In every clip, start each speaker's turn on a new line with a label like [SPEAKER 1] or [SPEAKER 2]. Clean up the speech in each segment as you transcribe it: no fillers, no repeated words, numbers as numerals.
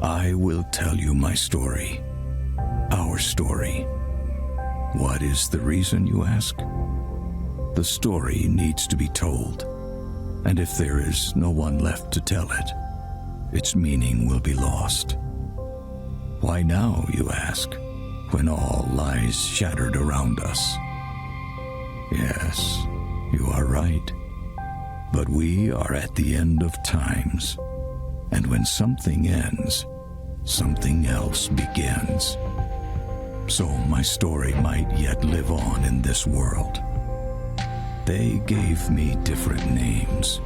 [SPEAKER 1] I will tell you my story. Our story. What is the reason, you ask? The story needs to be told, and if there is no one left to tell it, its meaning will be lost. Why now, you ask, when all lies shattered around us? Yes, you are right. But we are at the end of times, and when something ends, something else begins. So my story might yet live on in this world. They gave me different names.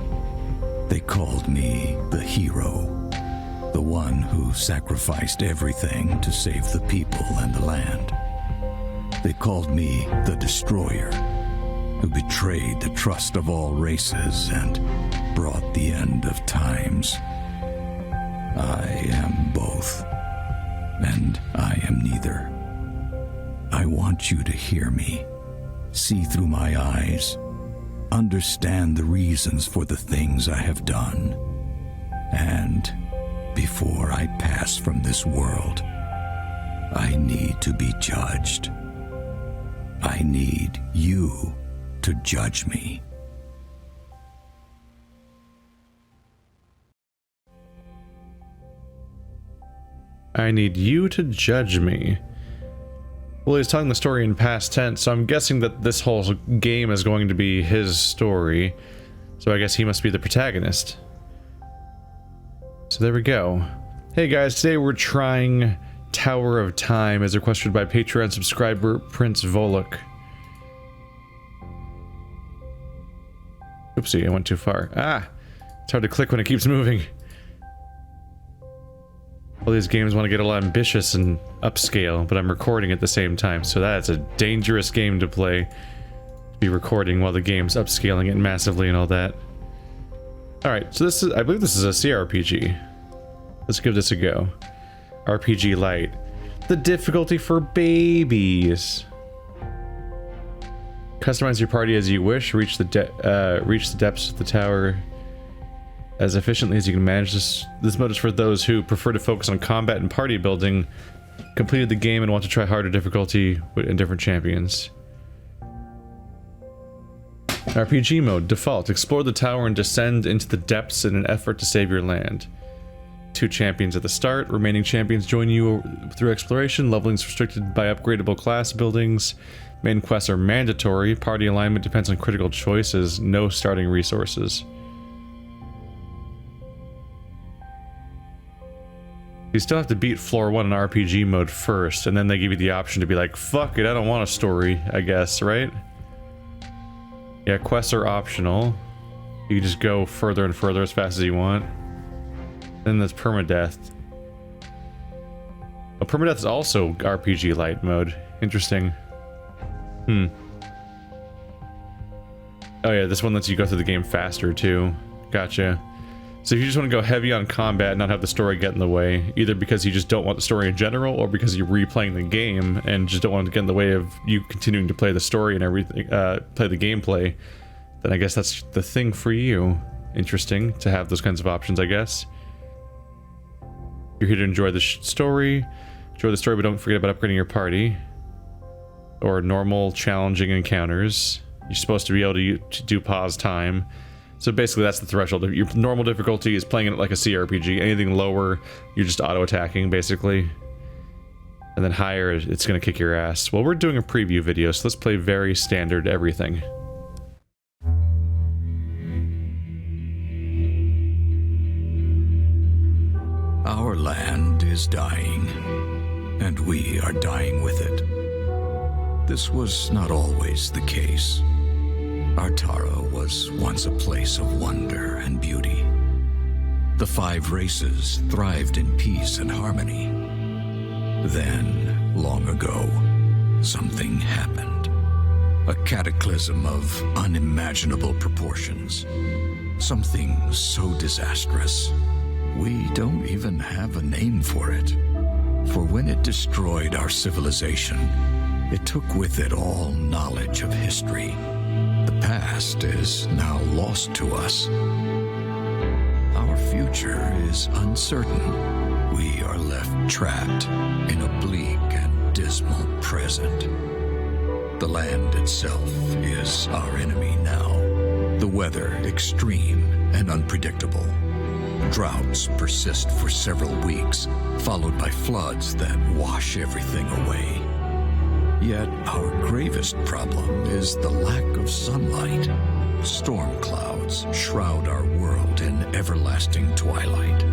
[SPEAKER 1] They called me the hero, the one who sacrificed everything to save the people and the land. They called me the destroyer, who betrayed the trust of all races and brought the end of times. I am both, and I am neither. I want you to hear me, see through my eyes, understand the reasons for the things I have done. And before I pass from this world, I need to be judged. I need you to judge me.
[SPEAKER 2] I need you to judge me. Well, he's telling the story in past tense, so I'm guessing that this whole game is going to be his story. So I guess he must be the protagonist. So there we go. Hey guys, today we're trying Tower of Time as requested by Patreon subscriber Prince Volok. Oopsie, I went too far. Ah! It's hard to click when it keeps moving. All these games want to get a lot ambitious and upscale, but I'm recording at the same time, so that's a dangerous game to play. To be recording while the game's upscaling it massively and all that. Alright, so this is, I believe this is a CRPG. Let's give this a go. RPGlite. The difficulty for babies. Customize your party as you wish. Reach the depths of the tower as efficiently as you can manage. This mode is for those who prefer to focus on combat and party building, completed the game, and want to try harder difficulty and different champions. RPG mode, default. Explore the tower and descend into the depths in an effort to save your land. 2 champions at the start. Remaining champions join you through exploration. Leveling is restricted by upgradable class buildings. Main quests are mandatory. Party alignment depends on critical choices. No starting resources. You still have to beat floor 1 in RPG mode first, and then they give you the option to be like, fuck it, I don't want a story, I guess, right? Yeah, quests are optional. You can just go further and further as fast as you want. Then there's permadeath. Oh, permadeath is also RPGlite mode. Interesting. Oh yeah, this one lets you go through the game faster too. Gotcha. So if you just want to go heavy on combat and not have the story get in the way, either because you just don't want the story in general, or because you're replaying the game and just don't want it to get in the way of you continuing to play the story and everything, play the gameplay, then I guess that's the thing for you. Interesting to have those kinds of options, I guess. You're here to enjoy the story. Enjoy the story, but don't forget about upgrading your party. Or normal, challenging encounters. You're supposed to be able to do pause time. So basically that's the threshold. Your normal difficulty is playing it like a CRPG. Anything lower, you're just auto-attacking, basically. And then higher, it's gonna kick your ass. Well, we're doing a preview video, so let's play very standard everything.
[SPEAKER 1] Our land is dying, and we are dying with it. This was not always the case. Artara was once a place of wonder and beauty. The 5 races thrived in peace and harmony. Then, long ago, something happened. A cataclysm of unimaginable proportions. Something so disastrous, we don't even have a name for it. For when it destroyed our civilization, it took with it all knowledge of history. The past is now lost to us. Our future is uncertain, we are left trapped in a bleak and dismal present. The land itself is our enemy now. The weather extreme and unpredictable. Droughts persist for several weeks, followed by floods that wash everything away. Yet our gravest problem is the lack of sunlight. Storm clouds shroud our world in everlasting twilight.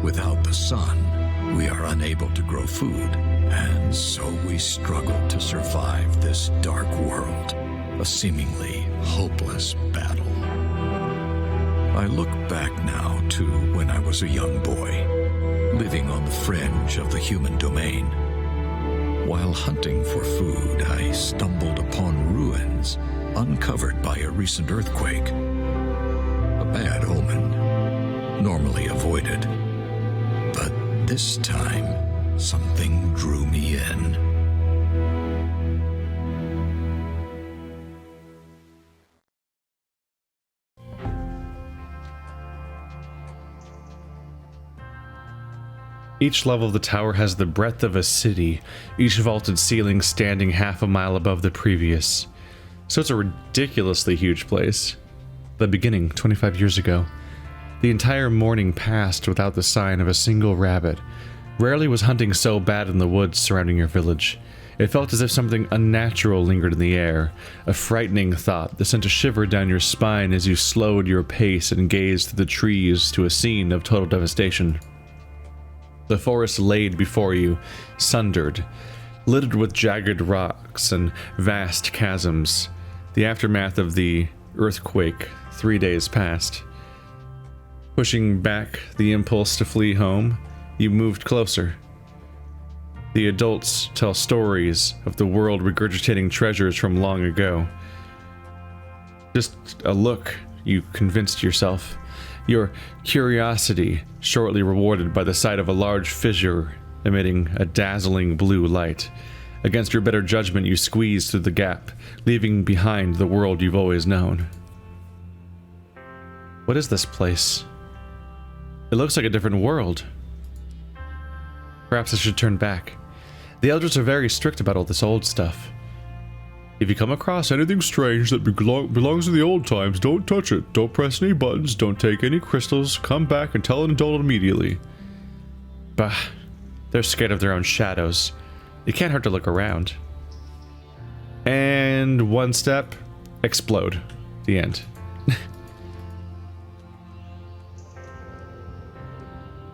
[SPEAKER 1] Without the sun, we are unable to grow food, and so we struggle to survive this dark world, a seemingly hopeless battle. I look back now to when I was a young boy, living on the fringe of the human domain. While hunting for food, I stumbled upon ruins uncovered by a recent earthquake. A bad omen, normally avoided. But this time, something drew me in.
[SPEAKER 2] Each level of the tower has the breadth of a city, each vaulted ceiling standing half a mile above the previous. So it's a ridiculously huge place. The beginning, 25 years ago. The entire morning passed without the sign of a single rabbit. Rarely was hunting so bad in the woods surrounding your village. It felt as if something unnatural lingered in the air, a frightening thought that sent a shiver down your spine as you slowed your pace and gazed through the trees to a scene of total devastation. The forest laid before you, sundered, littered with jagged rocks and vast chasms. The aftermath of the earthquake 3 days past. Pushing back the impulse to flee home, you moved closer. The adults tell stories of the world regurgitating treasures from long ago. Just a look, you convinced yourself. Your curiosity shortly rewarded by the sight of a large fissure emitting a dazzling blue light. Against your better judgment, you squeezed through the gap, leaving behind the world you've always known. What is this place? It looks like a different world. Perhaps I should turn back. The elders are very strict about all this old stuff. If you come across anything strange that belongs to the old times, don't touch it. Don't press any buttons. Don't take any crystals. Come back and tell an adult immediately. Bah, they're scared of their own shadows. It can't hurt to look around. And one step, explode. The end.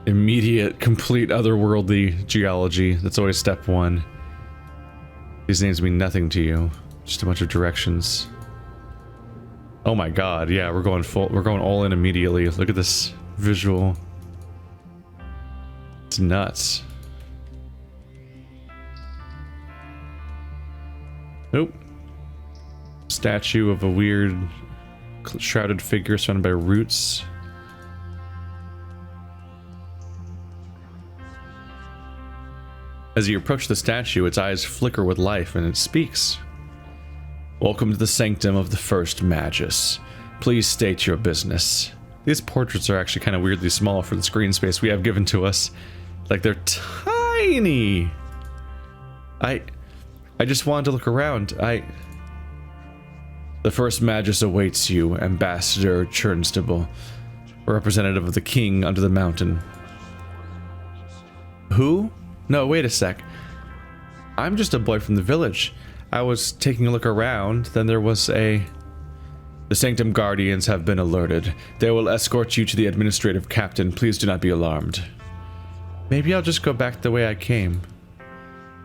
[SPEAKER 2] Immediate, complete otherworldly geology. That's always step one. These names mean nothing to you. Just a bunch of directions. Oh my god, yeah, we're going all in immediately. Look at this visual. It's nuts. Nope. Statue of a weird shrouded figure surrounded by roots. As you approach the statue, its eyes flicker with life and it speaks. Welcome to the Sanctum of the First Magus. Please state your business. These portraits are actually kind of weirdly small for the screen space we have given to us. Like, they're tiny. I just wanted to look around. The First Magus awaits you, Ambassador Churnstable, representative of the King under the mountain. Who? No, wait a sec. I'm just a boy from the village. I was taking a look around, then there was The Sanctum Guardians have been alerted. They will escort you to the administrative captain. Please do not be alarmed. Maybe I'll just go back the way I came.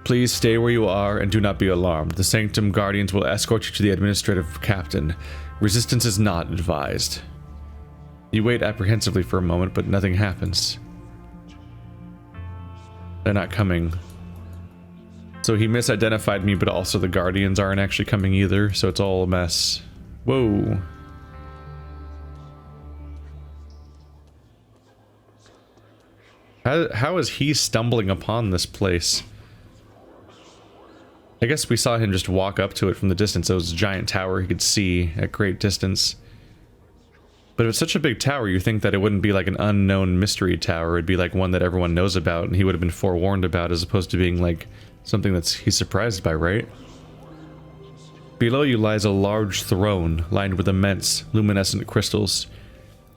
[SPEAKER 2] Please stay where you are and do not be alarmed. The Sanctum Guardians will escort you to the administrative captain. Resistance is not advised. You wait apprehensively for a moment, but nothing happens. They're not coming. So he misidentified me, but also the Guardians aren't actually coming either, so it's all a mess. Whoa. How is he stumbling upon this place? I guess we saw him just walk up to it from the distance. It was a giant tower he could see at great distance. But if it's such a big tower, you think that it wouldn't be like an unknown mystery tower. It'd be like one that everyone knows about and he would have been forewarned about, as opposed to being like something he's surprised by, right? Below you lies a large throne lined with immense luminescent crystals.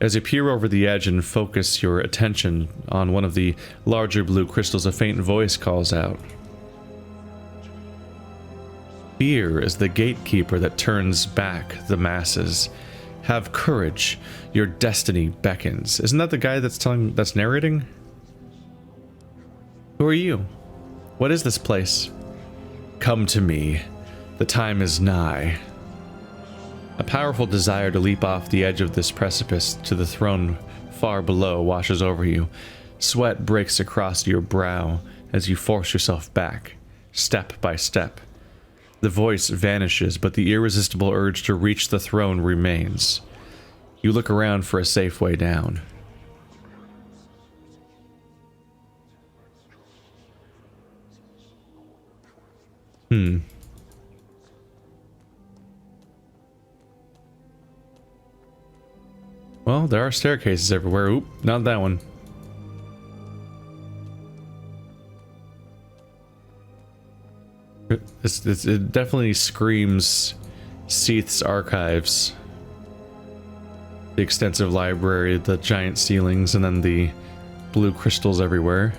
[SPEAKER 2] As you peer over the edge and focus your attention on one of the larger blue crystals, a faint voice calls out. Fear is the gatekeeper that turns back the masses. Have courage, your destiny beckons. Isn't that the guy that's narrating? Who are you? What is this place? Come to me. The time is nigh. A powerful desire to leap off the edge of this precipice to the throne far below washes over you. Sweat breaks across your brow as you force yourself back, step by step. The voice vanishes, but the irresistible urge to reach the throne remains. You look around for a safe way down. Well, there are staircases everywhere. Oop, not that one. It definitely screams Seath's archives. The extensive library, the giant ceilings, and then the blue crystals everywhere.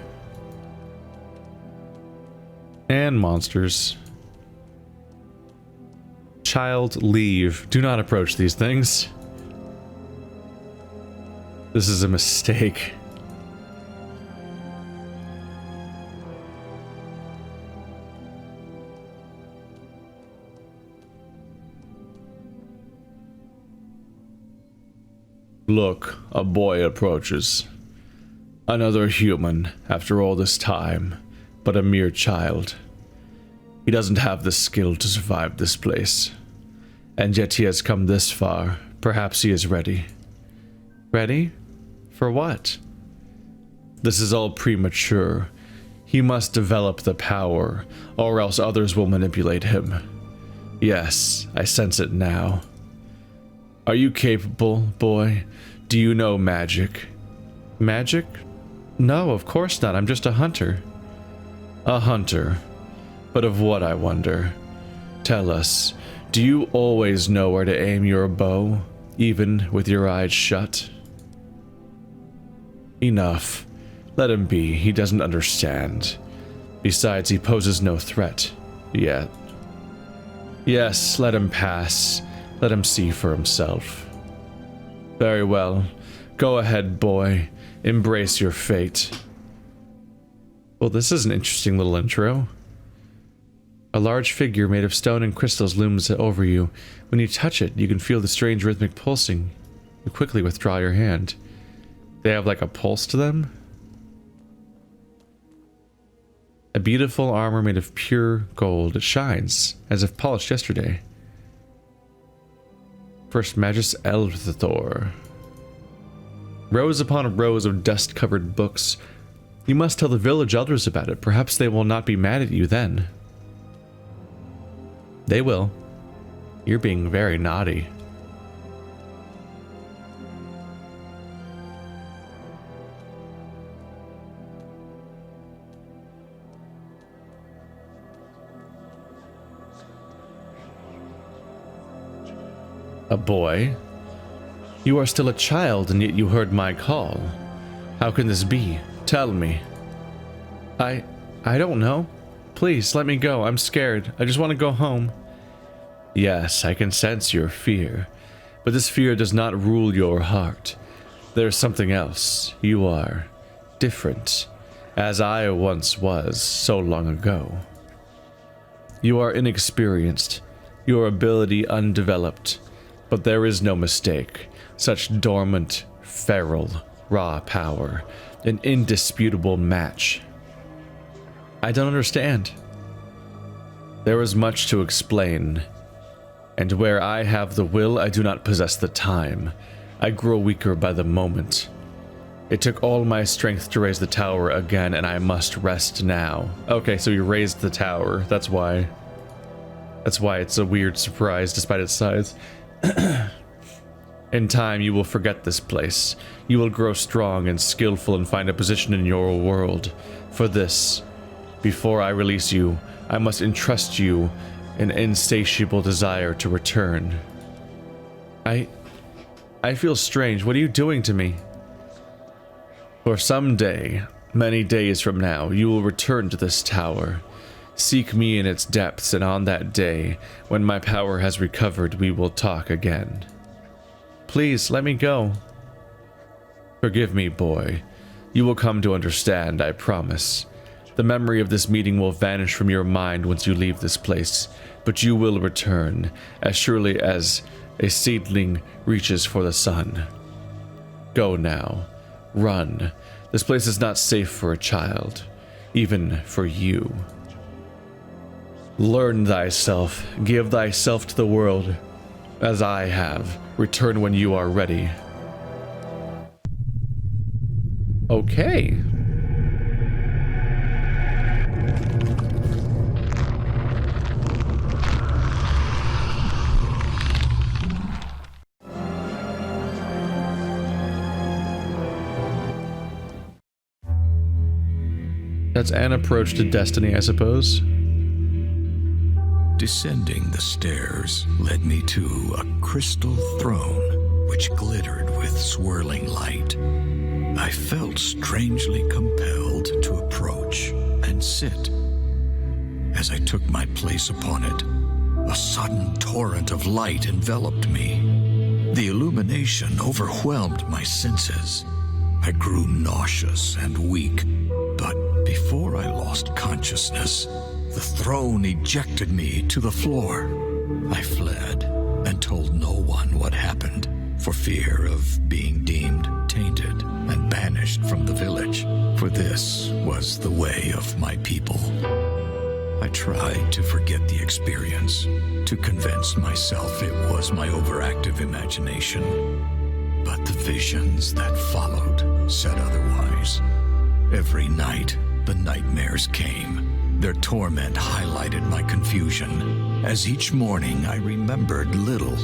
[SPEAKER 2] And monsters. Child, leave. Do not approach these things. This is a mistake. Look, a boy approaches. Another human, after all this time, but a mere child. He doesn't have the skill to survive this place. And yet he has come this far. Perhaps he is ready. Ready? For what? This is all premature. He must develop the power, or else others will manipulate him. Yes, I sense it now. Are you capable, boy? Do you know magic? Magic? No, of course not. I'm just a hunter. A hunter? But of what, I wonder? Tell us, do you always know where to aim your bow, even with your eyes shut? Enough. Let him be. He doesn't understand. Besides, he poses no threat. Yet. Yes, let him pass. Let him see for himself. Very well. Go ahead, boy. Embrace your fate. Well, this is an interesting little intro. A large figure made of stone and crystals looms over you. When you touch it, you can feel the strange rhythmic pulsing. You quickly withdraw your hand. They have like a pulse to them? A beautiful armor made of pure gold. It shines, as if polished yesterday. First Magus Elvthor. Rows upon rows of dust-covered books. You must tell the village elders about it. Perhaps they will not be mad at you then. They will. You're being very naughty. A boy? You are still a child, and yet you heard my call. How can this be? Tell me. I don't know. Please, let me go. I'm scared. I just want to go home. Yes, I can sense your fear. But this fear does not rule your heart. There's something else. You are different, as I once was so long ago. You are inexperienced, your ability undeveloped. But there is no mistake. Such dormant, feral, raw power. An indisputable match. I don't understand. There is much to explain. And where I have the will, I do not possess the time. I grow weaker by the moment. It took all my strength to raise the tower again, and I must rest now. Okay, so you raised the tower. That's why. That's why it's a weird surprise, despite its size. In time, you will forget this place. You will grow strong and skillful and find a position in your world. For this, before I release you, I must entrust you an insatiable desire to return. I feel strange. What are you doing to me? For some day, many days from now, you will return to this tower. Seek me in its depths, and on that day, when my power has recovered, we will talk again. Please, let me go. Forgive me, boy. You will come to understand, I promise. The memory of this meeting will vanish from your mind once you leave this place, but you will return, as surely as a seedling reaches for the sun. Go now. Run. This place is not safe for a child, even for you. Learn thyself, give thyself to the world, as I have. Return when you are ready. Okay. That's an approach to destiny, I suppose.
[SPEAKER 1] Descending the stairs led me to a crystal throne which glittered with swirling light. I felt strangely compelled to approach and sit. As I took my place upon it, a sudden torrent of light enveloped me. The illumination overwhelmed my senses. I grew nauseous and weak, but before I lost consciousness, the throne ejected me to the floor. I fled and told no one what happened, for fear of being deemed tainted and banished from the village, for this was the way of my people. I tried to forget the experience, to convince myself it was my overactive imagination, but the visions that followed said otherwise. Every night, the nightmares came. Their torment highlighted my confusion, as each morning I remembered little,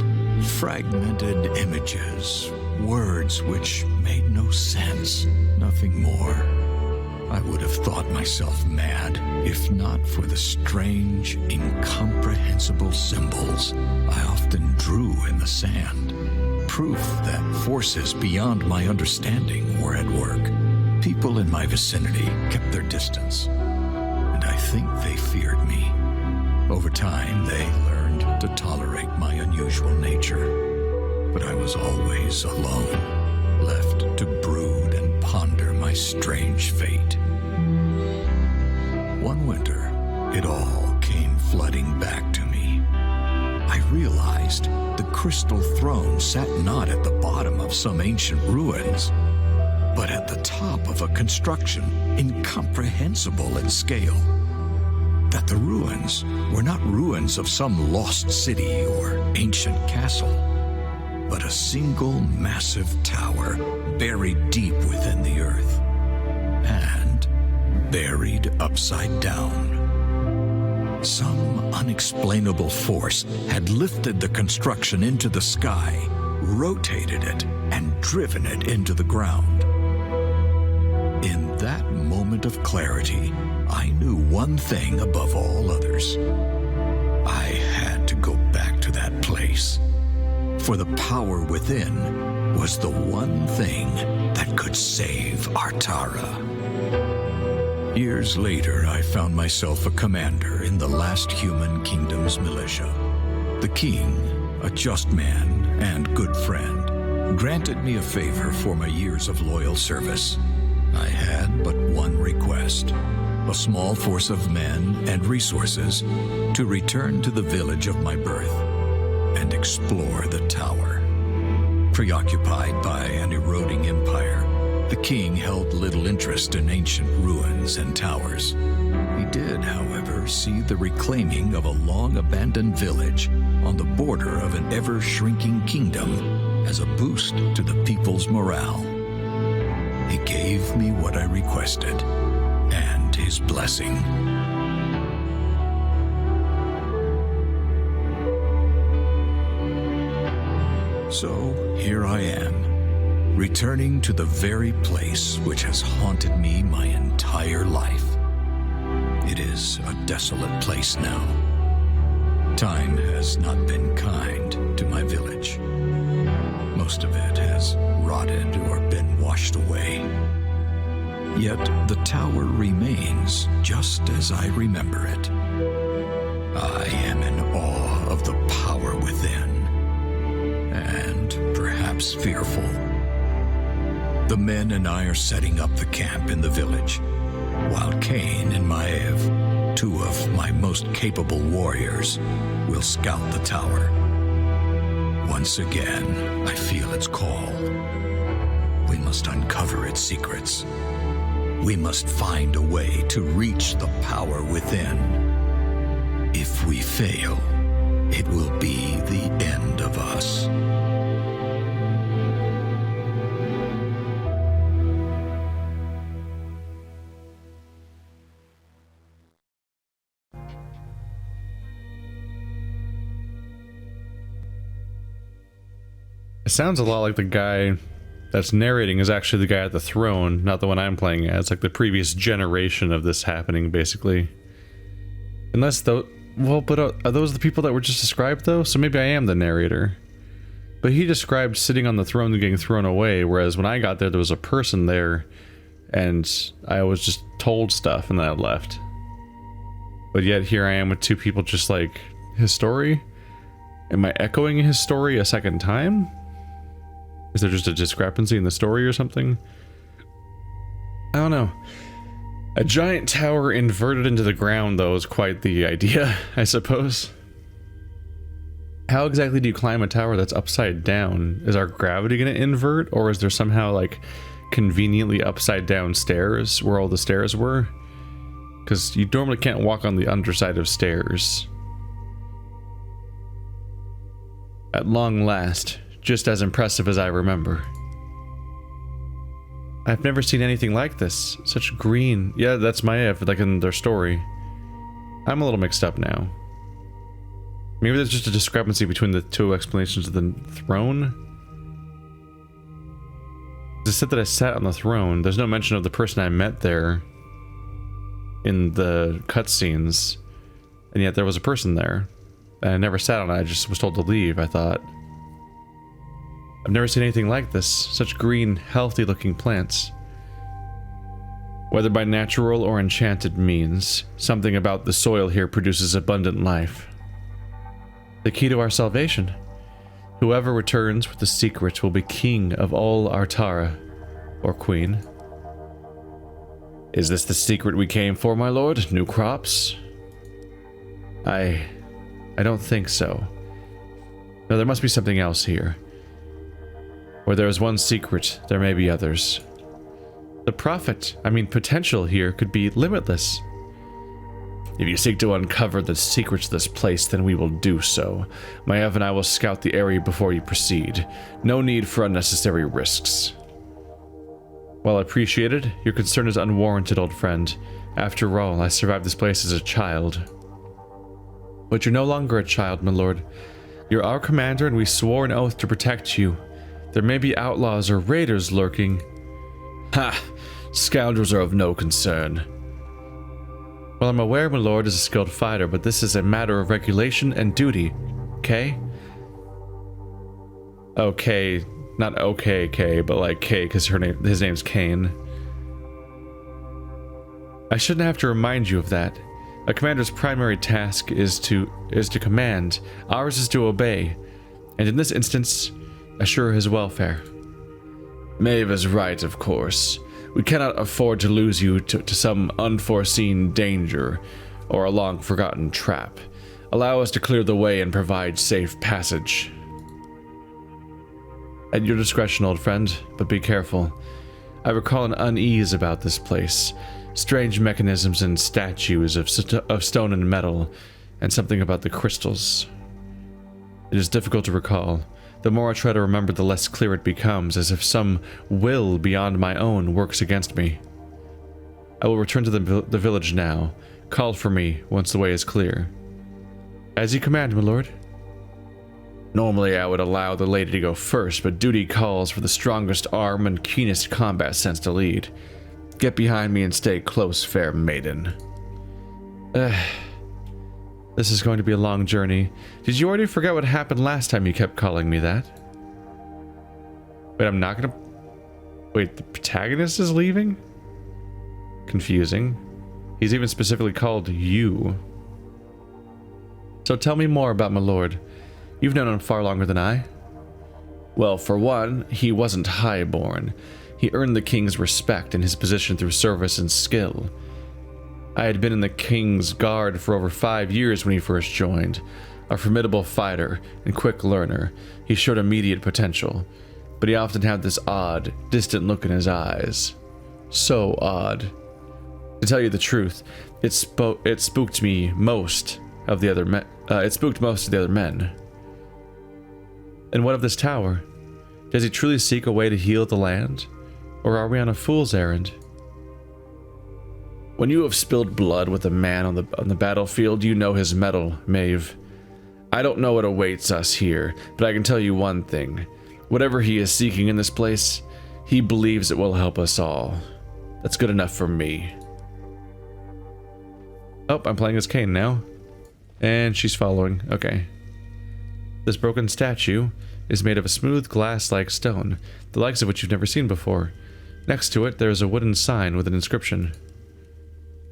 [SPEAKER 1] fragmented images, words which made no sense, nothing more. I would have thought myself mad, if not for the strange, incomprehensible symbols I often drew in the sand. Proof that forces beyond my understanding were at work. People in my vicinity kept their distance, and I think they feared me. Over time, they learned to tolerate my unusual nature, but I was always alone, left to brood and ponder my strange fate. One winter, it all came flooding back to me. I realized the crystal throne sat not at the bottom of some ancient ruins, but at the top of a construction incomprehensible in scale. That the ruins were not ruins of some lost city or ancient castle, but a single massive tower buried deep within the earth, and buried upside down. Some unexplainable force had lifted the construction into the sky, rotated it, and driven it into the ground. In that moment of clarity, I knew one thing above all others. I had to go back to that place, for the power within was the one thing that could save Artara. Years later, I found myself a commander in the last human kingdom's militia. The king, a just man and good friend, granted me a favor for my years of loyal service. I had but one request: a small force of men and resources to return to the village of my birth and explore the tower. Preoccupied by an eroding empire, the king held little interest in ancient ruins and towers. He did, however, see the reclaiming of a long-abandoned village on the border of an ever-shrinking kingdom as a boost to the people's morale. He gave me what I requested, and his blessing. So, here I am, returning to the very place which has haunted me my entire life. It is a desolate place now. Time has not been kind to my village. Most of it has rotted or been washed away. Yet the tower remains just as I remember it. I am in awe of the power within, and perhaps fearful. The men and I are setting up the camp in the village, while Cain and Maev, two of my most capable warriors, will scout the tower. Once again, I feel its call. We must uncover its secrets. We must find a way to reach the power within. If we fail, it will be the end of us.
[SPEAKER 2] It sounds a lot like the guy that's narrating is actually the guy at the throne, not the one I'm playing as. Like the previous generation of this happening, basically. Unless though, well, but are those the people that were just described though? So maybe I am the narrator. But he described sitting on the throne and getting thrown away, whereas when I got there, there was a person there, and I was just told stuff and then I left. But yet here I am with two people just like his story. Am I echoing his story a second time? Is there just a discrepancy in the story or something? I don't know. A giant tower inverted into the ground, though, is quite the idea, I suppose. How exactly do you climb a tower that's upside down? Is our gravity going to invert, or is there somehow, like, conveniently upside down stairs where all the stairs were? Because you normally can't walk on the underside of stairs. At long last, just as impressive as I remember. I've never seen anything like this. Such green. Yeah, that's Maev, like in their story. I'm a little mixed up now. Maybe there's just a discrepancy between the two explanations of the throne. It said that I sat on the throne. There's no mention of the person I met there in the cutscenes, and yet there was a person there. And I never sat on it. I just was told to leave, I thought. I've never seen anything like this. Such green, healthy-looking plants. Whether by natural or enchanted means, something about the soil here produces abundant life. The key to our salvation. Whoever returns with the secret will be king of all Artara, or queen. Is this the secret we came for, my lord? New crops? I don't think so. No, there must be something else here. Where there is one secret, there may be others. The potential here could be limitless. If you seek to uncover the secrets of this place, then we will do so. Maev and I will scout the area before you proceed. No need for unnecessary risks. While appreciated, your concern is unwarranted, old friend. After all, I survived this place as a child. But you're no longer a child, my lord. You're our commander, and we swore an oath to protect you. There may be outlaws or raiders lurking. Ha! Scoundrels are of no concern. Well, I'm aware my lord is a skilled fighter, but this is a matter of regulation and duty. Okay? Okay. Not okay, K, but like K, because his name's Cain. I shouldn't have to remind you of that. A commander's primary task is to command. Ours is to obey. And in this instance, assure his welfare. Maeve is right, of course. We cannot afford to lose you to some unforeseen danger or a long-forgotten trap. Allow us to clear the way and provide safe passage. At your discretion, old friend, but be careful. I recall an unease about this place. Strange mechanisms and statues of stone and metal, and something about the crystals. It is difficult to recall. The more I try to remember, the less clear it becomes, as if some will beyond my own works against me. I will return to the village now. Call for me once the way is clear. As you command, my lord. Normally I would allow the lady to go first, but duty calls for the strongest arm and keenest combat sense to lead. Get behind me and stay close, fair maiden. This is going to be a long journey. Did you already forget what happened last time you kept calling me that? Wait, I'm not gonna... Wait, the protagonist is leaving? Confusing. He's even specifically called you. So tell me more about my lord. You've known him far longer than I. Well, for one, he wasn't highborn. He earned the king's respect in his position through service and skill. I had been in the king's guard for over 5 years when he first joined. A formidable fighter and quick learner, he showed immediate potential, but he often had this odd, distant look in his eyes. So odd. To tell you the truth, it spooked most of the other men. And what of this tower? Does he truly seek a way to heal the land? Or are we on a fool's errand? When you have spilled blood with a man on the battlefield, you know his mettle, Maeve. I don't know what awaits us here, but I can tell you one thing. Whatever he is seeking in this place, he believes it will help us all. That's good enough for me. Oh, I'm playing as Kane now. And she's following. Okay. This broken statue is made of a smooth glass-like stone, the likes of which you've never seen before. Next to it, there is a wooden sign with an inscription.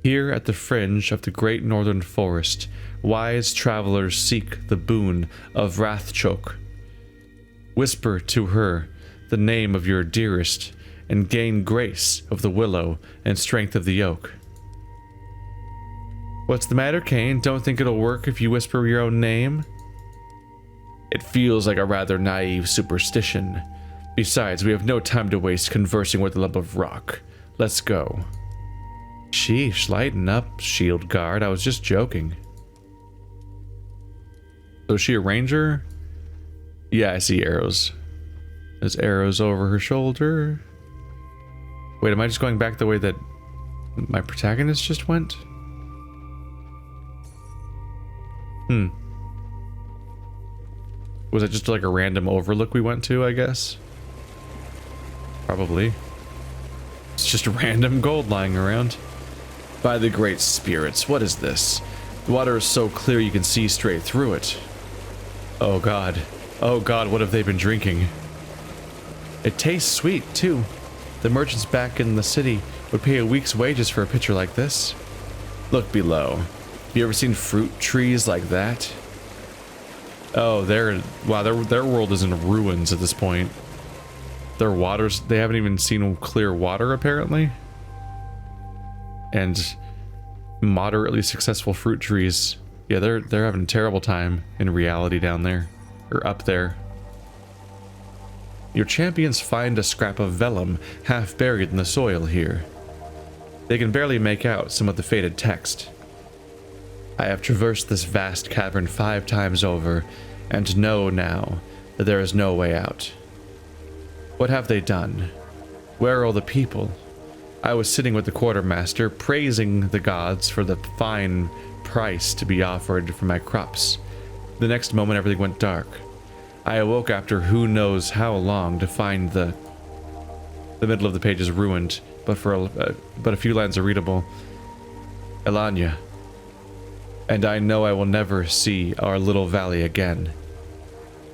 [SPEAKER 2] Here at the fringe of the great northern forest, wise travelers seek the boon of Rathchoke. Whisper to her the name of your dearest, and gain grace of the willow and strength of the oak. What's the matter, Kane? Don't think it'll work if you whisper your own name? It feels like a rather naive superstition. Besides, we have no time to waste conversing with a lump of rock. Let's go. Sheesh, lighten up, shield guard. I was just joking. So is she a ranger? Yeah, I see arrows. There's arrows over her shoulder. Wait, am I just going back the way that my protagonist just went? Was it just like a random overlook we went to, I guess? Probably. It's just random gold lying around. By the great spirits, what is this? The water is so clear you can see straight through it. Oh god. Oh god, what have they been drinking? It tastes sweet, too. The merchants back in the city would pay a week's wages for a pitcher like this. Look below. Have you ever seen fruit trees like that? Oh, wow, their world is in ruins at this point. Their waters, they haven't even seen clear water, apparently. And moderately successful fruit trees. Yeah, they're having a terrible time in reality down there. Or up there. Your champions find a scrap of vellum half buried in the soil here. They can barely make out some of the faded text. I have traversed this vast cavern 5 times over, and know now that there is no way out. What have they done? Where are all the people? I was sitting with the quartermaster, praising the gods for the fine price to be offered for my crops. The next moment everything went dark. I awoke after who knows how long to find the middle of the page is ruined, but a few lines are readable. Elanya. And I know I will never see our little valley again.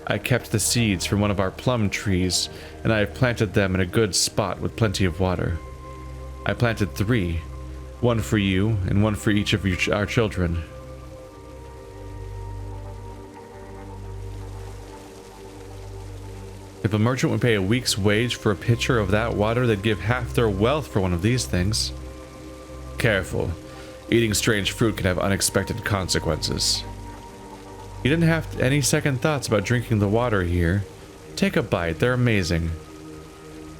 [SPEAKER 2] I kept the seeds from one of our plum trees, and I have planted them in a good spot with plenty of water. I planted 3, one for you and one for each of our children. If a merchant would pay a week's wage for a pitcher of that water, they'd give half their wealth for one of these things. Careful. Eating strange fruit can have unexpected consequences. You didn't have any second thoughts about drinking the water here. Take a bite, they're amazing.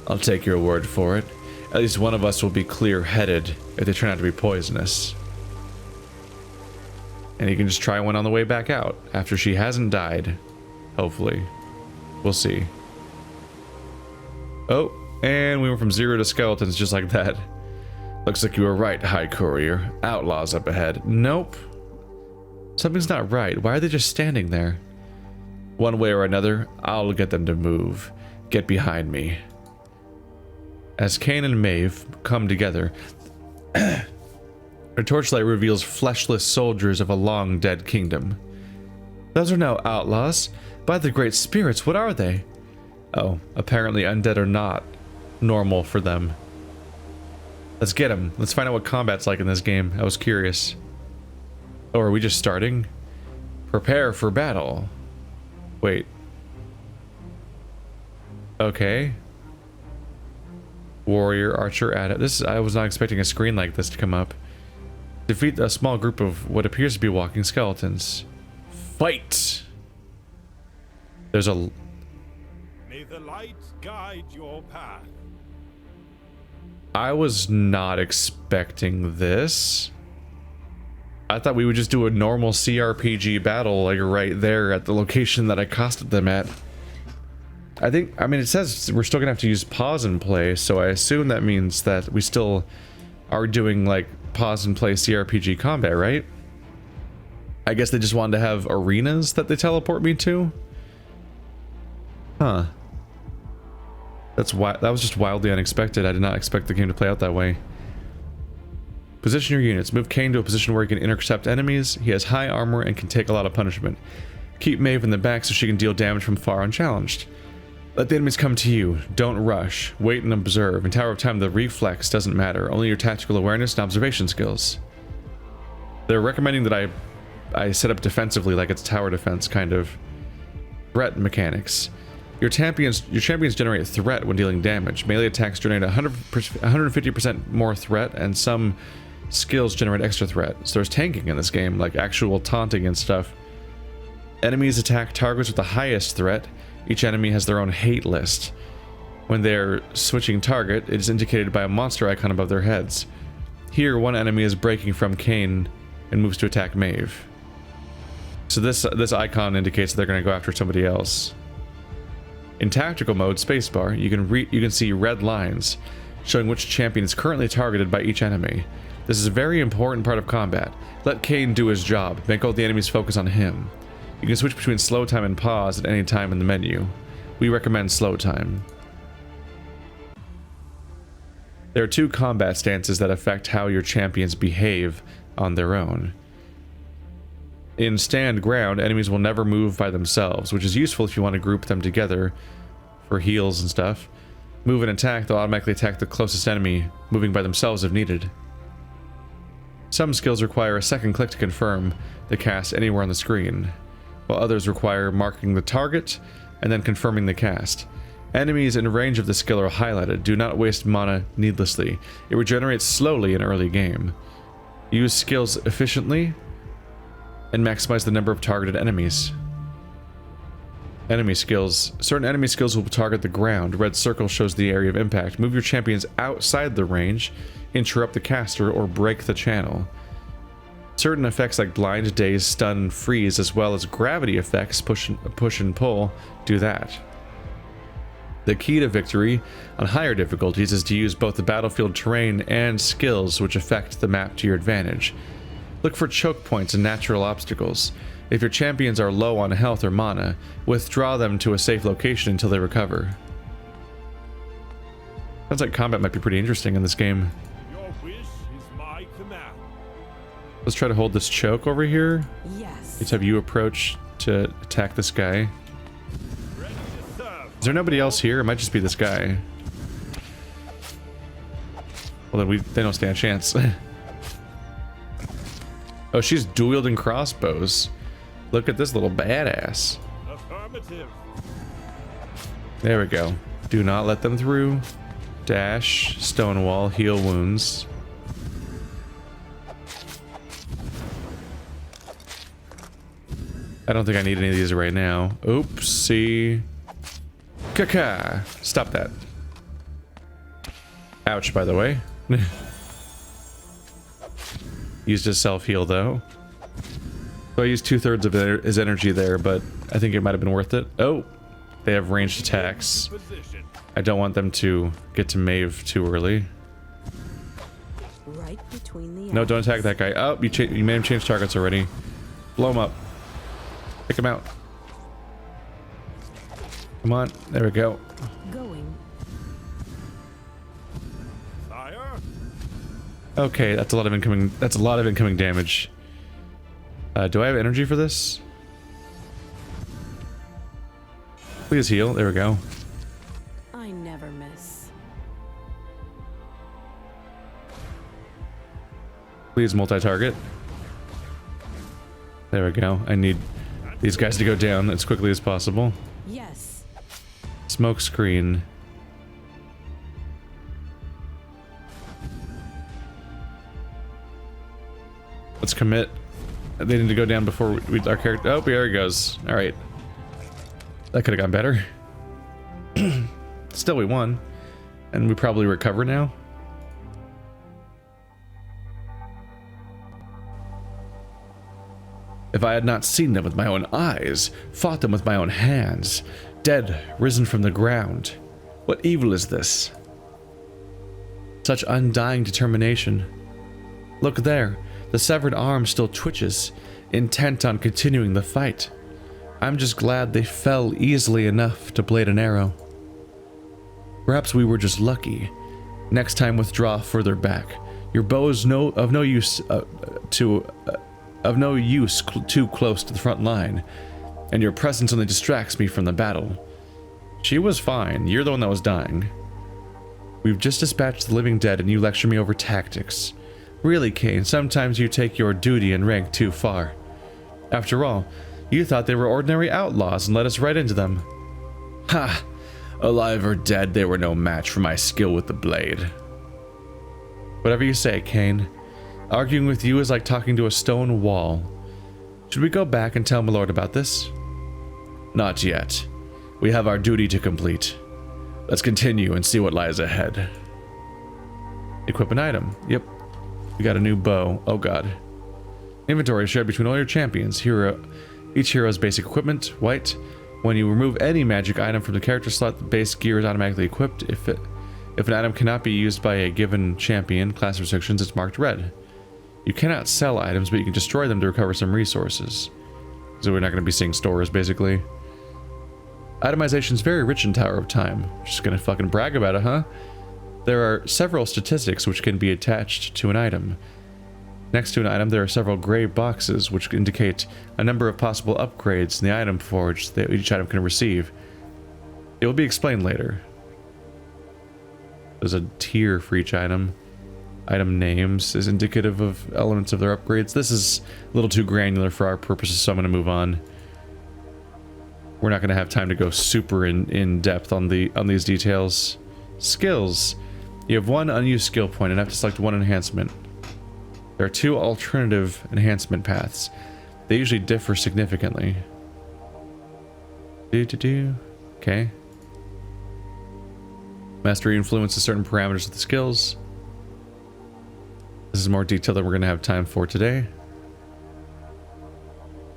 [SPEAKER 2] I'll take your word for it. At least one of us will be clear-headed if they turn out to be poisonous. And you can just try one on the way back out, after she hasn't died. Hopefully. We'll see. Oh, and we went from 0 to skeletons just like that. Looks like you were right, High Courier. Outlaws up ahead. Nope. Something's not right. Why are they just standing there? One way or another, I'll get them to move. Get behind me. As Kane and Maeve come together, a torchlight reveals fleshless soldiers of a long-dead kingdom. Those are no outlaws. By the great spirits, what are they? Oh, apparently undead are not normal for them. Let's get them. Let's find out what combat's like in this game. I was curious. Oh, are we just starting? Prepare for battle. Wait. Okay. Warrior, archer, add it. I was not expecting a screen like this to come up. Defeat a small group of what appears to be walking skeletons. Fight! There's a...
[SPEAKER 3] May the light guide your path.
[SPEAKER 2] I was not expecting this. I thought we would just do a normal CRPG battle, like right there at the location that I costed them at. I mean, it says we're still gonna have to use pause and play, so I assume that means that we still are doing, like, pause and play CRPG combat, right? I guess they just wanted to have arenas that they teleport me to? Huh. That was just wildly unexpected. I did not expect the game to play out that way. Position your units. Move Kane to a position where he can intercept enemies. He has high armor and can take a lot of punishment. Keep Maeve in the back so she can deal damage from far unchallenged. Let the enemies come to you. Don't rush. Wait and observe. In Tower of Time, the reflex doesn't matter. Only your tactical awareness and observation skills. They're recommending that I set up defensively like it's tower defense, kind of. Threat mechanics. Your champions generate threat when dealing damage. Melee attacks generate 150% more threat, and some skills generate extra threat. So there's tanking in this game, like actual taunting and stuff. Enemies attack targets with the highest threat. Each enemy has their own hate list. When they're switching target, it is indicated by a monster icon above their heads. Here, one enemy is breaking from Kane and moves to attack Maeve. So this icon indicates that they're going to go after somebody else. In tactical mode, spacebar, you can see red lines showing which champion is currently targeted by each enemy. This is a very important part of combat. Let Kane do his job. Make all the enemies focus on him. You can switch between slow time and pause at any time in the menu. We recommend slow time. There are two combat stances that affect how your champions behave on their own. In stand ground, enemies will never move by themselves, which is useful if you want to group them together for heals and stuff. Move and attack, they'll automatically attack the closest enemy, moving by themselves if needed. Some skills require a second click to confirm the cast anywhere on the screen, while others require marking the target and then confirming the cast. Enemies in range of the skill are highlighted. Do not waste mana needlessly. It regenerates slowly in early game. Use skills efficiently and maximize the number of targeted enemies. Enemy skills. Certain enemy skills will target the ground. Red circle shows the area of impact. Move your champions outside the range, interrupt the caster, or break the channel. Certain effects like blind, daze, stun, and freeze, as well as gravity effects, push and pull, do that. The key to victory on higher difficulties is to use both the battlefield terrain and skills which affect the map to your advantage. Look for choke points and natural obstacles. If your champions are low on health or mana, withdraw them to a safe location until they recover. Sounds like combat might be pretty interesting in this game.
[SPEAKER 3] Your wish is my command.
[SPEAKER 2] Let's try to hold this choke over here.
[SPEAKER 4] Yes.
[SPEAKER 2] Let's have you approach to attack this guy.
[SPEAKER 3] Ready to serve.
[SPEAKER 2] Is there nobody else here? It might just be this guy. Well, then they don't stand a chance. Oh, she's dual-wielding crossbows. Look at this little badass.
[SPEAKER 3] Affirmative.
[SPEAKER 2] There we go. Do not let them through. Dash, stonewall, heal wounds. I don't think I need any of these right now. Oopsie. Caca. Stop that. Ouch, by the way. Used his self-heal, though. So I used 2/3 of his energy there, but I think it might have been worth it. Oh, they have ranged attacks.
[SPEAKER 3] Position.
[SPEAKER 2] I don't want them to get to Maeve too early.
[SPEAKER 4] Right between the
[SPEAKER 2] No, don't attack that guy. Oh, you made him change targets already. Blow him up. Pick him out. Come on, there we go.
[SPEAKER 4] Going.
[SPEAKER 3] Sire?
[SPEAKER 2] Okay, that's a lot of incoming. That's a lot of incoming damage. Do I have energy for this? Please heal. There we go.
[SPEAKER 4] I never miss.
[SPEAKER 2] Please multi-target. There we go. I need these guys to go down as quickly as possible.
[SPEAKER 4] Yes.
[SPEAKER 2] Smoke screen. Let's commit. They need to go down before our character. Oh, there he goes. All right. That could have gone better. Still, we won. And we probably recover now. If I had not seen them with my own eyes, fought them with my own hands, dead, risen from the ground, what evil is this? Such undying determination. Look there, the severed arm still twitches, intent on continuing the fight. I'm just glad they fell easily enough to blade an arrow. Perhaps we were just lucky. Next time withdraw further back. Your bow is of no use too close to the front line, and your presence only distracts me from the battle. She was fine. You're the one that was dying. We've just dispatched the living dead and you lecture me over tactics. Really, Kane, sometimes you take your duty and rank too far. After all, you thought they were ordinary outlaws and let us right into them. Ha! Alive or dead, they were no match for my skill with the blade. Whatever you say, Kane. Arguing with you is like talking to a stone wall. Should we go back and tell my lord about this? Not yet. We have our duty to complete. Let's continue and see what lies ahead. Equip an item. Yep. We got a new bow. Oh god. Inventory is shared between all your champions. Each hero's basic equipment. White. When you remove any magic item from the character slot, the base gear is automatically equipped. If an item cannot be used by a given champion, class restrictions, it's marked red. You cannot sell items, but you can destroy them to recover some resources. So we're not going to be seeing stores, basically. Itemization is very rich in Tower of Time. Just gonna fucking brag about it, huh? There are several statistics which can be attached to an item. Next to an item, there are several gray boxes which indicate a number of possible upgrades in the item forge that each item can receive. It will be explained later. There's a tier for each item. Item names is indicative of elements of their upgrades. This is a little too granular for our purposes, so I'm going to move on. We're not going to have time to go super in depth on these details. Skills. You have one unused skill point and have to select one enhancement. There are two alternative enhancement paths. They usually differ significantly. Okay. Mastery influences certain parameters of the skills. This is more detail than we're going to have time for today.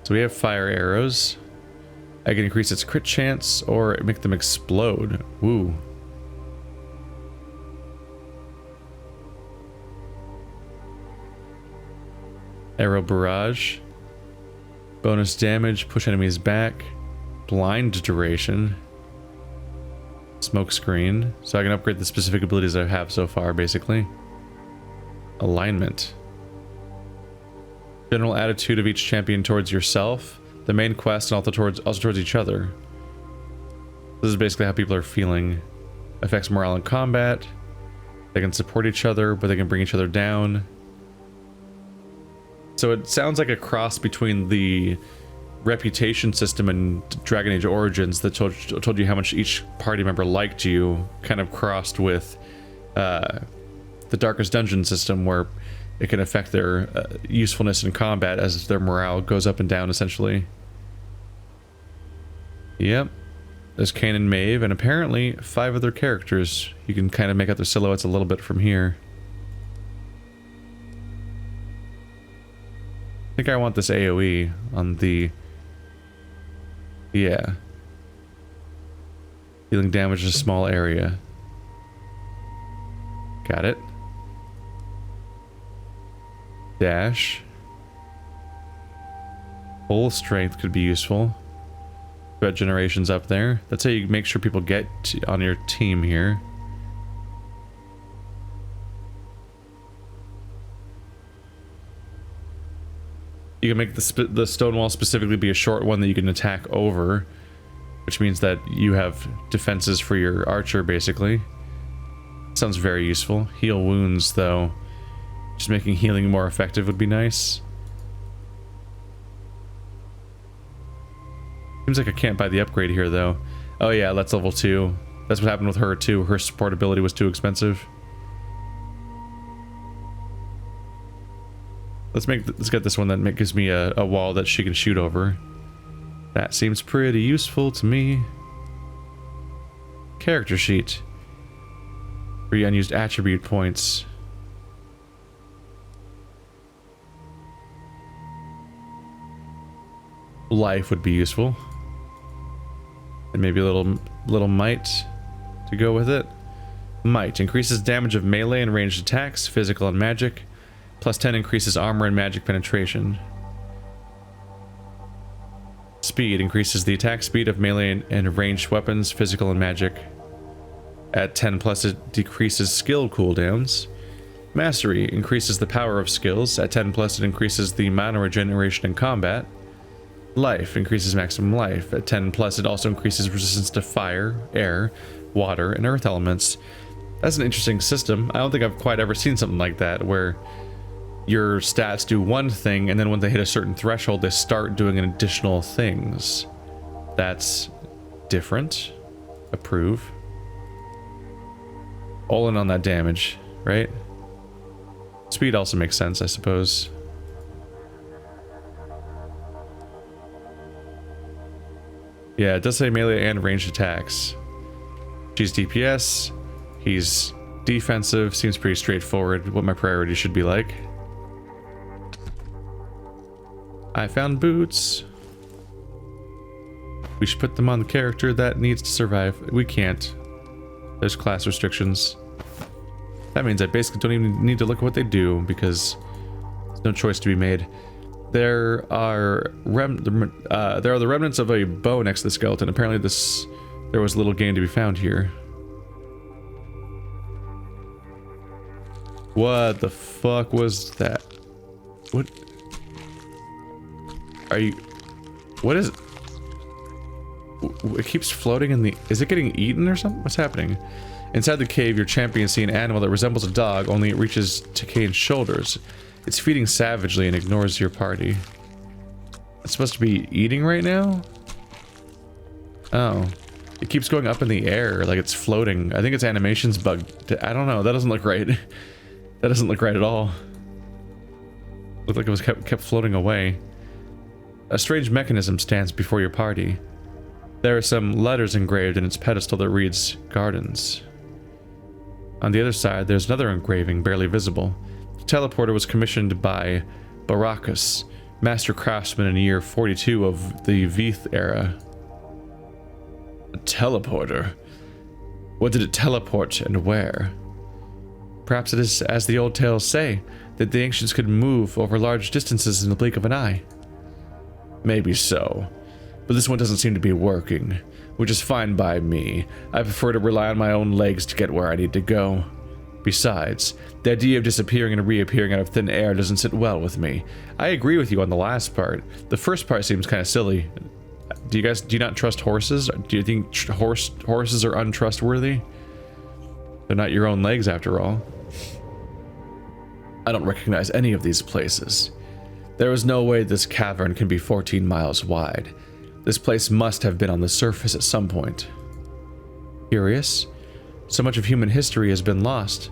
[SPEAKER 2] So we have fire arrows. I can increase its crit chance or make them explode. Woo. Arrow barrage. Bonus damage, push enemies back. Blind duration. Smoke screen. So I can upgrade the specific abilities I have so far, basically. Alignment. General attitude of each champion towards yourself, the main quest, and also towards each other. This is basically how people are feeling. Affects morale in combat. They can support each other, but they can bring each other down. So it sounds like a cross between the reputation system and Dragon Age Origins that told you how much each party member liked you, kind of crossed with the Darkest Dungeon system, where it can affect their usefulness in combat as their morale goes up and down, essentially. Yep. There's Kane and Maeve, and apparently 5 other characters. You can kind of make out their silhouettes a little bit from here. I think I want this AoE on the... Yeah. Dealing damage in a small area. Got it. Dash. Full strength could be useful. Threat generation's up there. That's how you make sure people get on your team here. You can make the stone wall specifically be a short one that you can attack over, which means that you have defenses for your archer, basically. Sounds very useful. Heal wounds, though. Just making healing more effective would be nice. Seems like I can't buy the upgrade here, though. Oh yeah, that's level 2. That's what happened with her, too. Her support ability was too expensive. Let's get this one that gives me a wall that she can shoot over. That seems pretty useful to me. Character sheet. Free unused attribute points. Life would be useful. And maybe a little might to go with it. Might increases damage of melee and ranged attacks, physical and magic. Plus 10 increases armor and magic penetration. Speed increases the attack speed of melee and ranged weapons, physical and magic. At 10 plus it decreases skill cooldowns. Mastery increases the power of skills. At 10 plus it increases the mana regeneration in combat. Life increases maximum life. At 10 plus it also increases resistance to fire, air, water, and earth elements. That's an interesting system. I don't think I've quite ever seen something like that where your stats do one thing and then when they hit a certain threshold they start doing additional things. That's different. Approve. All in on that damage, right? Speed also makes sense, I suppose. Yeah, it does say melee and ranged attacks. She's DPS. He's defensive. Seems pretty straightforward what my priority should be like. I found boots. We should put them on the character that needs to survive. We can't. There's class restrictions. That means I basically don't even need to look at what they do because there's no choice to be made. There are the remnants of a bow next to the skeleton. Apparently there was little game to be found here. What the fuck was that? What are you? What is it? It keeps floating in the... Is it getting eaten or something? What's happening? Inside the cave, your champions see an animal that resembles a dog, only it reaches to Kane's shoulders. It's feeding savagely and ignores your party. It's supposed to be eating right now? Oh. It keeps going up in the air like it's floating. I think its animation's bugged. I don't know. That doesn't look right. That doesn't look right at all. Looked like it was kept floating away. A strange mechanism stands before your party. There are some letters engraved in its pedestal that reads, Gardens. On the other side, there's another engraving, barely visible. The teleporter was commissioned by Baracus, master craftsman in the year 42 of the Veeth era. A teleporter? What did it teleport and where? Perhaps it is, as the old tales say, that the ancients could move over large distances in the blink of an eye. Maybe so. But this one doesn't seem to be working, which is fine by me. I prefer to rely on my own legs to get where I need to go. Besides, the idea of disappearing and reappearing out of thin air doesn't sit well with me. I agree with you on the last part. The first part seems kind of silly. Do you not trust horses? Do you think horses are untrustworthy? They're not your own legs after all. I don't recognize any of these places. There is no way this cavern can be 14 miles wide. This place must have been on the surface at some point. Curious? So much of human history has been lost.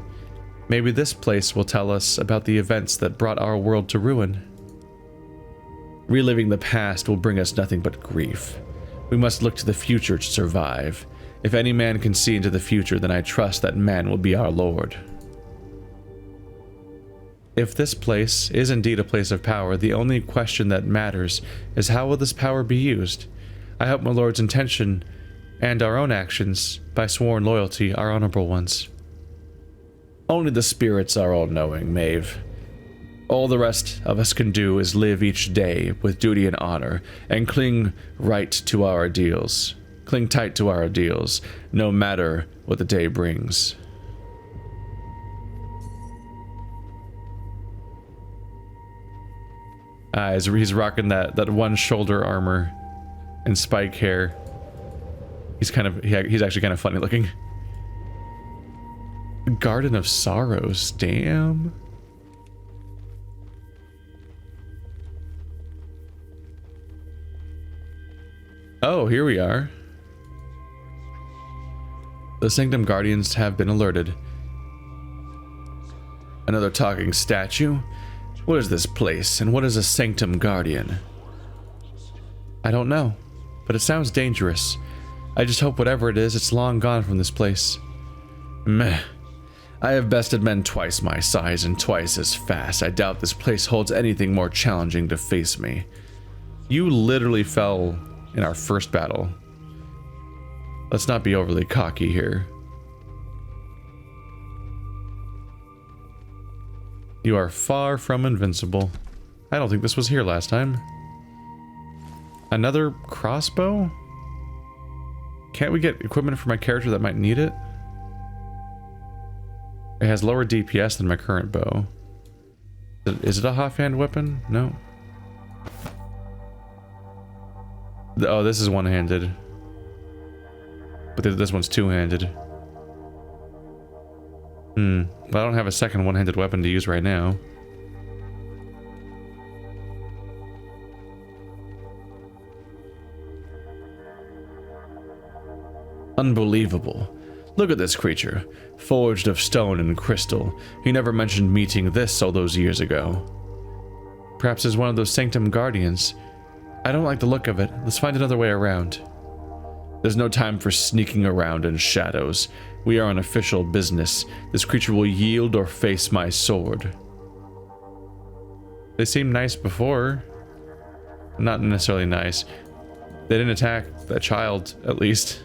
[SPEAKER 2] Maybe this place will tell us about the events that brought our world to ruin. Reliving the past will bring us nothing but grief. We must look to the future to survive. If any man can see into the future, then I trust that man will be our lord. If this place is indeed a place of power, the only question that matters is how will this power be used? I hope my lord's intention and our own actions, by sworn loyalty, are honorable ones. Only the spirits are all-knowing, Maeve. All the rest of us can do is live each day with duty and honor, and cling right to our ideals. Cling tight to our ideals, no matter what the day brings. He's rocking that one shoulder armor and spike hair. He's actually kind of funny looking. Garden of Sorrows, damn. Oh, here we are. The Sanctum Guardians have been alerted. Another talking statue? What is this place, and what is a Sanctum Guardian? I don't know, but it sounds dangerous. I just hope whatever it is, it's long gone from this place. Meh. I have bested men twice my size and twice as fast. I doubt this place holds anything more challenging to face me. You literally fell in our first battle. Let's not be overly cocky here. You are far from invincible. I don't think this was here last time. Another crossbow? Can't we get equipment for my character that might need it? It has lower DPS than my current bow. Is it a offhand weapon? No. Oh, this is one-handed. But this one's two-handed. But I don't have a second one-handed weapon to use right now. Unbelievable. Look at this creature, forged of stone and crystal. He never mentioned meeting this all those years ago. Perhaps it's one of those Sanctum Guardians. I don't like the look of it. Let's find another way around. There's no time for sneaking around in shadows. We are on official business. This creature will yield or face my sword. They seemed nice before. Not necessarily nice. They didn't attack that child, at least.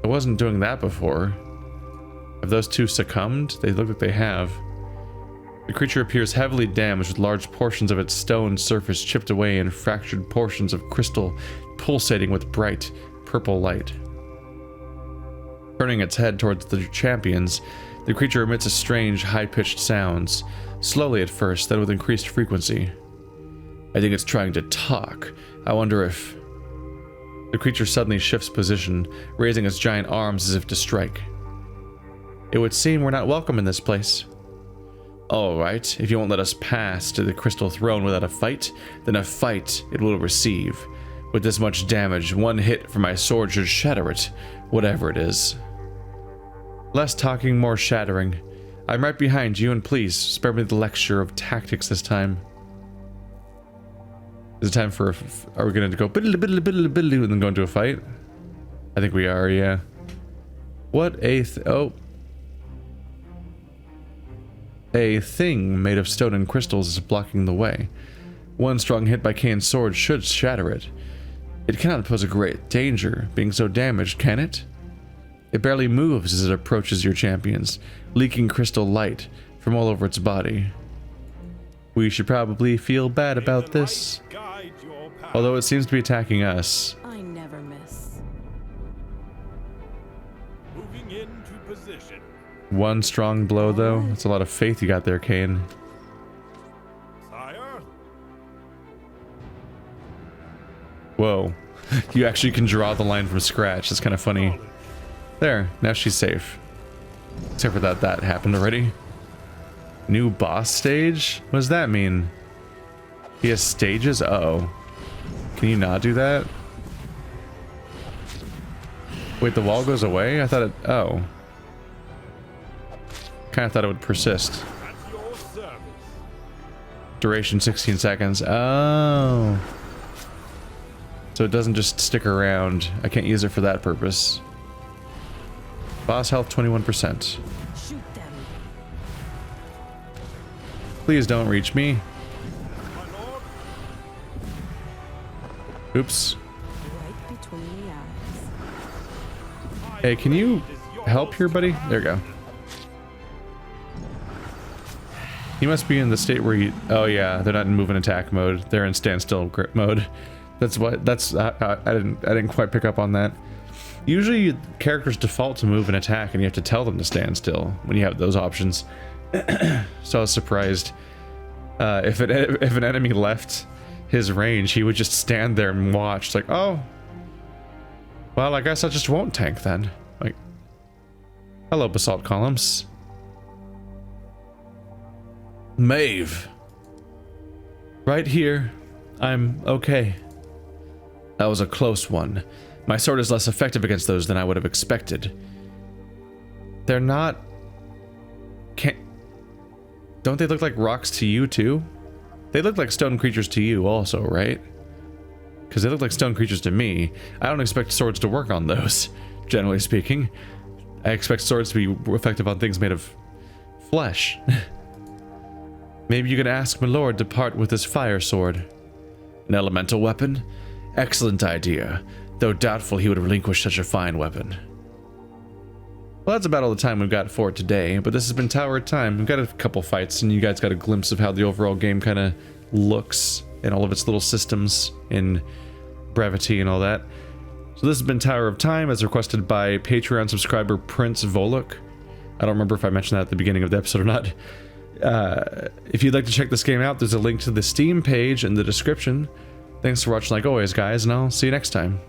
[SPEAKER 2] I wasn't doing that before. Have those two succumbed? They look like they have. The creature appears heavily damaged, with large portions of its stone surface chipped away and fractured portions of crystal pulsating with bright purple light. Turning its head towards the champions, the creature emits a strange, high-pitched sounds, slowly at first, then with increased frequency. I think it's trying to talk. I wonder if... The creature suddenly shifts position, raising its giant arms as if to strike. It would seem we're not welcome in this place. Alright, if you won't let us pass to the crystal throne without a fight, then a fight it will receive. With this much damage, one hit from my sword should shatter it, whatever it is. Less talking, more shattering. I'm right behind you, and please, spare me the lecture of tactics this time. Is it time for are we going to go biddly biddly biddly biddly and then go into a fight? I think we are, yeah. What a oh. A thing made of stone and crystals is blocking the way. One strong hit by Kane's sword should shatter it. It cannot pose a great danger, being so damaged, can it? It barely moves as it approaches your champions, leaking crystal light from all over its body. We should probably feel bad about this. Although it seems to be attacking us.
[SPEAKER 4] I never miss.
[SPEAKER 3] Moving into position.
[SPEAKER 2] One strong blow, though. That's a lot of faith you got there, Kane.
[SPEAKER 3] Sire?
[SPEAKER 2] Whoa. You actually can draw the line from scratch. That's kind of funny. There. Now she's safe. Except for that happened already. New boss stage? What does that mean? He has stages? Uh-oh. Can you not do that? Wait, the wall goes away? I thought it... Oh. Kind of thought it would persist.
[SPEAKER 3] At your service.
[SPEAKER 2] Duration 16 seconds. Oh. So it doesn't just stick around. I can't use it for that purpose. Boss health 21%.
[SPEAKER 4] Shoot them.
[SPEAKER 2] Please don't reach me.
[SPEAKER 3] My lord,
[SPEAKER 2] Oops.
[SPEAKER 4] Right between the eyes.
[SPEAKER 2] Hey, can you help here, buddy? There you go. He must be in the state where he... Oh yeah, they're not in move and attack mode. They're in standstill grip mode. That's what... That's... I didn't quite pick up on that. Usually characters default to move and attack and you have to tell them to stand still when you have those options. So I was surprised. If an enemy left his range, he would just stand there and watch. It's like, oh... Well, I guess I just won't tank then. Like... Hello, basalt columns. Maeve. Right here. I'm okay. That was a close one. My sword is less effective against those than I would have expected. They're not... Don't they look like rocks to you too? They look like stone creatures to you also, right? Because they look like stone creatures to me. I don't expect swords to work on those, generally speaking. I expect swords to be effective on things made of flesh. Maybe you can ask my lord to part with this fire sword. An elemental weapon? Excellent idea, though doubtful he would relinquish such a fine weapon. Well, that's about all the time we've got for today, but this has been Tower of Time. We've got a couple fights, and you guys got a glimpse of how the overall game kind of looks and all of its little systems in brevity and all that. So this has been Tower of Time, as requested by Patreon subscriber Prince Volok. I don't remember if I mentioned that at the beginning of the episode or not. If you'd like to check this game out, there's a link to the Steam page in the description. Thanks for watching like always, guys, and I'll see you next time.